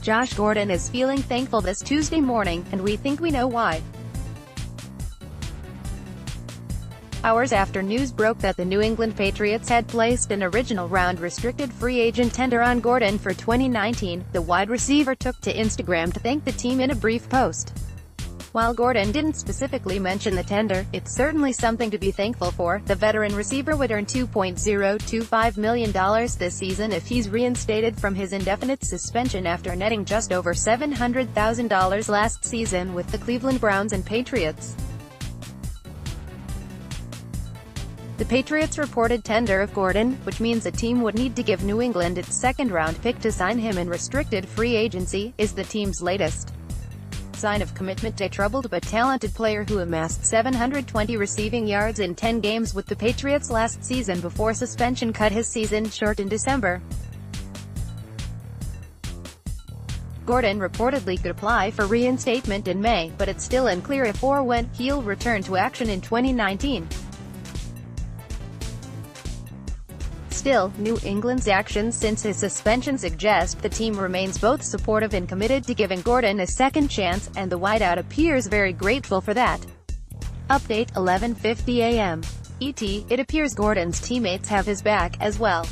Josh Gordon is feeling thankful this Tuesday morning, and we think we know why. Hours after news broke that the New England Patriots had placed an original round restricted free agent tender on Gordon for 2019, the wide receiver took to Instagram to thank the team in a brief post. While Gordon didn't specifically mention the tender, it's certainly something to be thankful for. The veteran receiver would earn $2.025 million this season if he's reinstated from his indefinite suspension after netting just over $700,000 last season with the Cleveland Browns and Patriots. The Patriots' reported tender of Gordon, which means a team would need to give New England its second-round pick to sign him in restricted free agency, is the team's latest sign of commitment to a troubled but talented player who amassed 720 receiving yards in 10 games with the Patriots last season before suspension cut his season short in December. Gordon reportedly could apply for reinstatement in May, but it's still unclear if or when he'll return to action in 2019. Still, New England's actions since his suspension suggest the team remains both supportive and committed to giving Gordon a second chance, and the wideout appears very grateful for that. Update, 11:50 a.m. ET, it appears Gordon's teammates have his back, as well.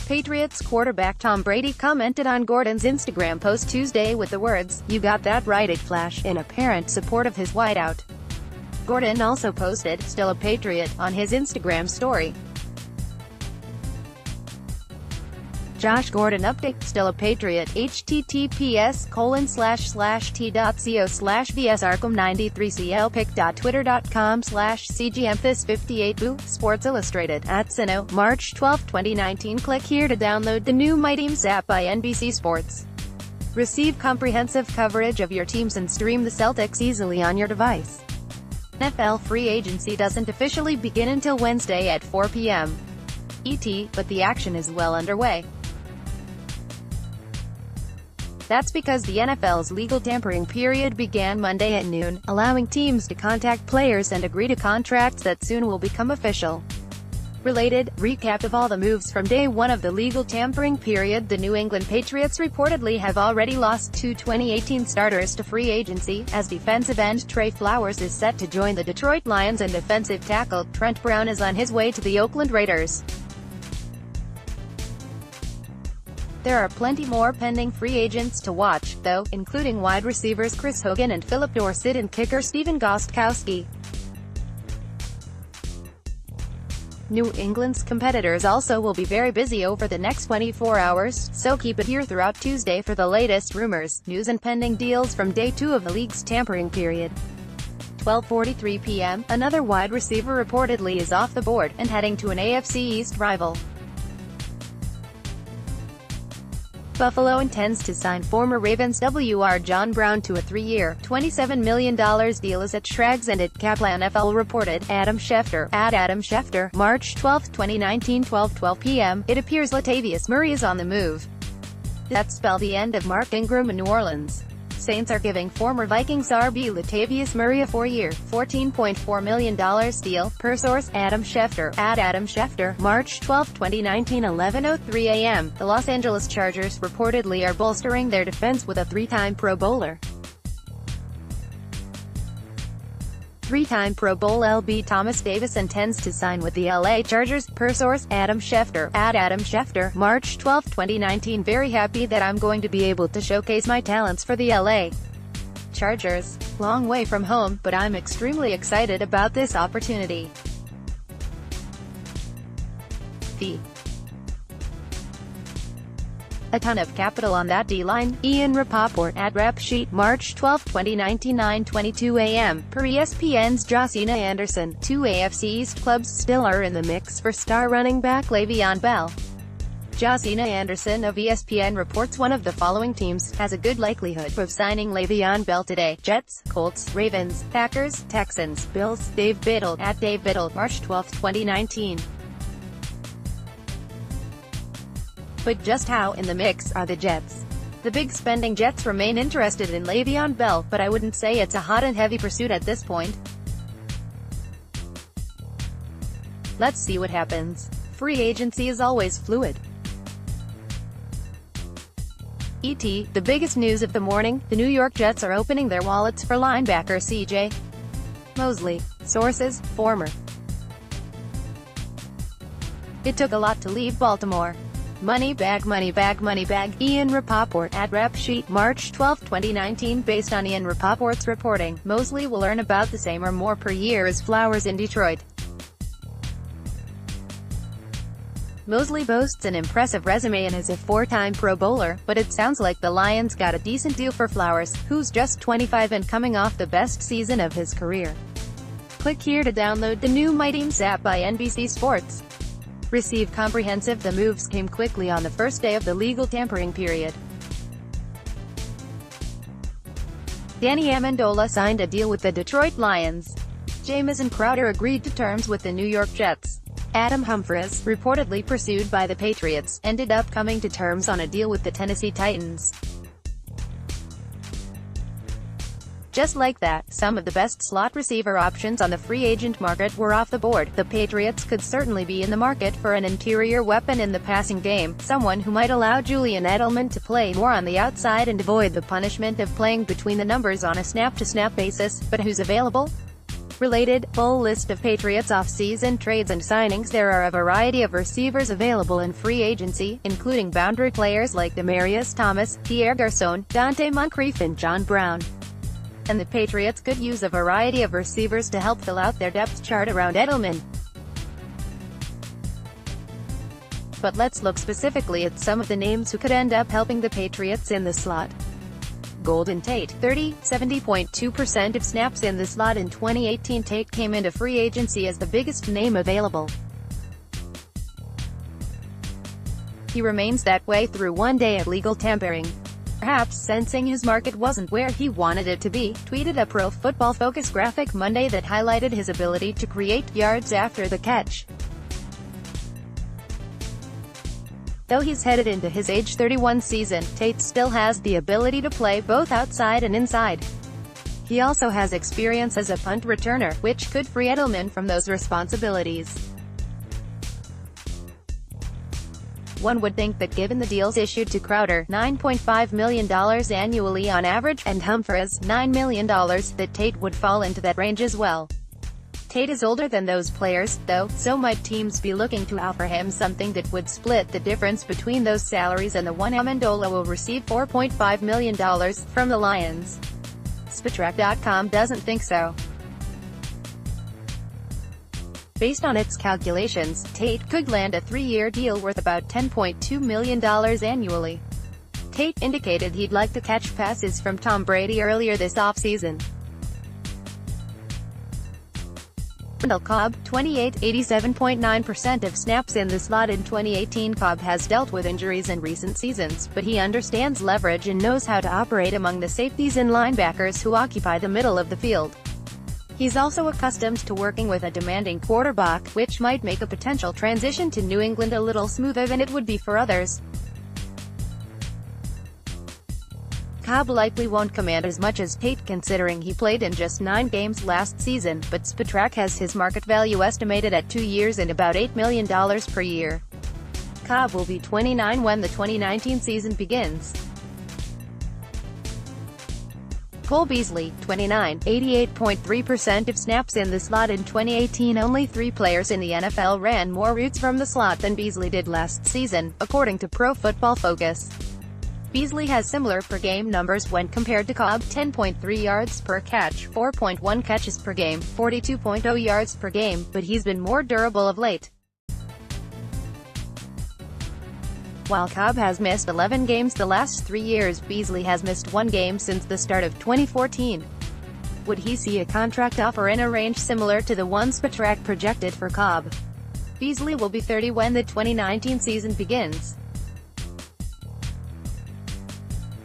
Patriots quarterback Tom Brady commented on Gordon's Instagram post Tuesday with the words, "You got that right, it flash," in apparent support of his wideout. Gordon also posted, "Still a Patriot," on his Instagram story. Josh Gordon update, still a Patriot, https://t.co/vsarcom93clpic.twitter.com/cgmthis58boo, Sports Illustrated, @Sino, March 12, 2019. Click here to download the new My Teams app by NBC Sports. Receive comprehensive coverage of your teams and stream the Celtics easily on your device. NFL free agency doesn't officially begin until Wednesday at 4 p.m. ET, but the action is well underway. That's because the NFL's legal tampering period began Monday at noon, allowing teams to contact players and agree to contracts that soon will become official. Related, recap of all the moves from day one of the legal tampering period. The New England Patriots reportedly have already lost two 2018 starters to free agency, as defensive end Trey Flowers is set to join the Detroit Lions and defensive tackle Trent Brown is on his way to the Oakland Raiders. There are plenty more pending free agents to watch, though, including wide receivers Chris Hogan and Philip Dorsett and kicker Steven Gostkowski. New England's competitors also will be very busy over the next 24 hours, so keep it here throughout Tuesday for the latest rumors, news and pending deals from day 2 of the league's tampering period. 12:43 p.m., another wide receiver reportedly is off the board, and heading to an AFC East rival. Buffalo intends to sign former Ravens WR John Brown to a 3-year, $27 million deal as at Schrags and at Kaplan. NFL reported, Adam Schefter, @Adam Schefter, March 12, 2019, 12:12 p.m. It appears Latavius Murray is on the move. That spell the end of Mark Ingram in New Orleans. Saints are giving former Vikings RB Latavius Murray a 4-year, $14.4 million deal, per source, Adam Schefter, @Adam Schefter, March 12, 2019, 11:03 a.m. The Los Angeles Chargers reportedly are bolstering their defense with a 3-time Pro Bowler. 3-time Pro Bowl LB Thomas Davis intends to sign with the LA Chargers, per source, Adam Schefter, @Adam Schefter, March 12, 2019. Very happy that I'm going to be able to showcase my talents for the LA Chargers. Long way from home, but I'm extremely excited about this opportunity. A ton of capital on that D-line, Ian Rapoport, @RapSheet, March 12, 2019, 9:22 a.m. Per ESPN's Josina Anderson, 2 AFC East clubs still are in the mix for star running back Le'Veon Bell. Josina Anderson of ESPN reports one of the following teams has a good likelihood of signing Le'Veon Bell today: Jets, Colts, Ravens, Packers, Texans, Bills. Dave Biddle, @Dave Biddle, March 12, 2019. But just how in the mix are the Jets? The big spending Jets remain interested in Le'Veon Bell, but I wouldn't say it's a hot and heavy pursuit at this point. Let's see what happens. Free agency is always fluid. The biggest news of the morning, the New York Jets are opening their wallets for linebacker C.J. Mosley. Sources, former. It took a lot to leave Baltimore. Money bag. Ian Rapoport, at Rep Sheet, March 12, 2019. Based on Ian Rapoport's reporting, Mosley will earn about the same or more per year as Flowers in Detroit. Mosley boasts an impressive resume and is a four-time Pro Bowler, but it sounds like the Lions got a decent deal for Flowers, who's just 25 and coming off the best season of his career. Click here to download the new My Teams app by NBC Sports. Receive comprehensive. The moves came quickly on the first day of the legal tampering period. Danny Amendola signed a deal with the Detroit Lions. Jamison Crowder agreed to terms with the New York Jets. Adam Humphries, reportedly pursued by the Patriots, ended up coming to terms on a deal with the Tennessee Titans. Just like that, some of the best slot receiver options on the free agent market were off the board. The Patriots could certainly be in the market for an interior weapon in the passing game, someone who might allow Julian Edelman to play more on the outside and avoid the punishment of playing between the numbers on a snap-to-snap basis. But who's available? Related, full list of Patriots off-season trades and signings. There are a variety of receivers available in free agency, including boundary players like Demaryius Thomas, Pierre Garçon, Dante Moncrief and John Brown. And the Patriots could use a variety of receivers to help fill out their depth chart around Edelman. But let's look specifically at some of the names who could end up helping the Patriots in the slot. Golden Tate, 70.2% of snaps in the slot in 2018. Tate came into free agency as the biggest name available. He remains that way through one day of legal tampering. Perhaps sensing his market wasn't where he wanted it to be, tweeted a Pro Football Focus graphic Monday that highlighted his ability to create yards after the catch. Though he's headed into his age 31 season, Tate still has the ability to play both outside and inside. He also has experience as a punt returner, which could free Edelman from those responsibilities. One would think that given the deals issued to Crowder, $9.5 million annually on average, and Humphries, $9 million, that Tate would fall into that range as well. Tate is older than those players, though, so might teams be looking to offer him something that would split the difference between those salaries and the one. Amendola will receive $4.5 million from the Lions. Spotrac.com doesn't think so. Based on its calculations, Tate could land a three-year deal worth about $10.2 million annually. Tate indicated he'd like to catch passes from Tom Brady earlier this offseason. Randall Cobb, 28, 87.9% of snaps in the slot in 2018. Cobb has dealt with injuries in recent seasons, but he understands leverage and knows how to operate among the safeties and linebackers who occupy the middle of the field. He's also accustomed to working with a demanding quarterback, which might make a potential transition to New England a little smoother than it would be for others. Cobb likely won't command as much as Tate considering he played in just 9 games last season, but Spotrac has his market value estimated at 2 years and about $8 million per year. Cobb will be 29 when the 2019 season begins. Cole Beasley, 29, 88.3% of snaps in the slot in 2018. Only 3 players in the NFL ran more routes from the slot than Beasley did last season, according to Pro Football Focus. Beasley has similar per-game numbers when compared to Cobb: 10.3 yards per catch, 4.1 catches per game, 42.0 yards per game, but he's been more durable of late. While Cobb has missed 11 games the last 3 years, Beasley has missed 1 game since the start of 2014. Would he see a contract offer in a range similar to the one Spotrac projected for Cobb? Beasley will be 30 when the 2019 season begins.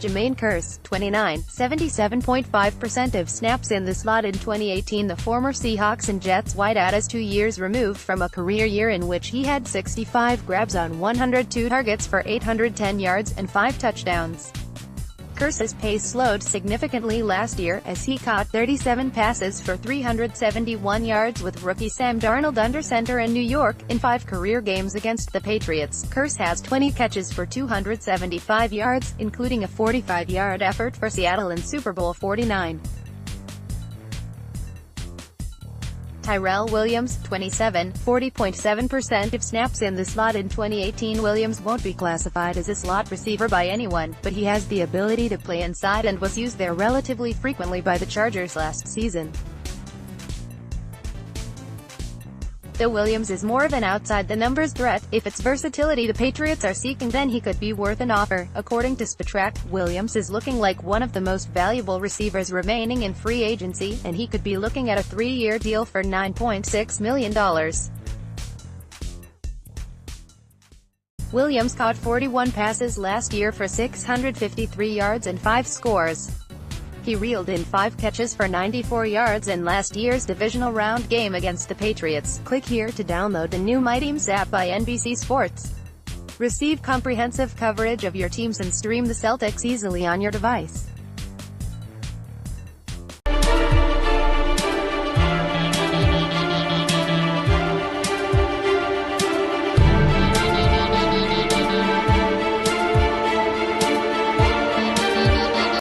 Jermaine Kearse, 29, 77.5% of snaps in the slot in 2018. The former Seahawks and Jets wideout is 2 years removed from a career year in which he had 65 grabs on 102 targets for 810 yards and 5 touchdowns. Kers's pace slowed significantly last year, as he caught 37 passes for 371 yards with rookie Sam Darnold under center in New York. In 5 career games against the Patriots, Kers has 20 catches for 275 yards, including a 45-yard effort for Seattle in Super Bowl 49. Tyrell Williams, 27, 40.7% of snaps in the slot. In 2018, Williams won't be classified as a slot receiver by anyone, but he has the ability to play inside and was used there relatively frequently by the Chargers last season. Though Williams is more of an outside-the-numbers threat, if it's versatility the Patriots are seeking, then he could be worth an offer. According to Spotrac, Williams is looking like one of the most valuable receivers remaining in free agency, and he could be looking at a 3-year deal for $9.6 million. Williams caught 41 passes last year for 653 yards and 5 scores. He reeled in 5 catches for 94 yards in last year's divisional round game against the Patriots. Click here to download the new My Teams app by NBC Sports. Receive comprehensive coverage of your teams and stream the Celtics easily on your device.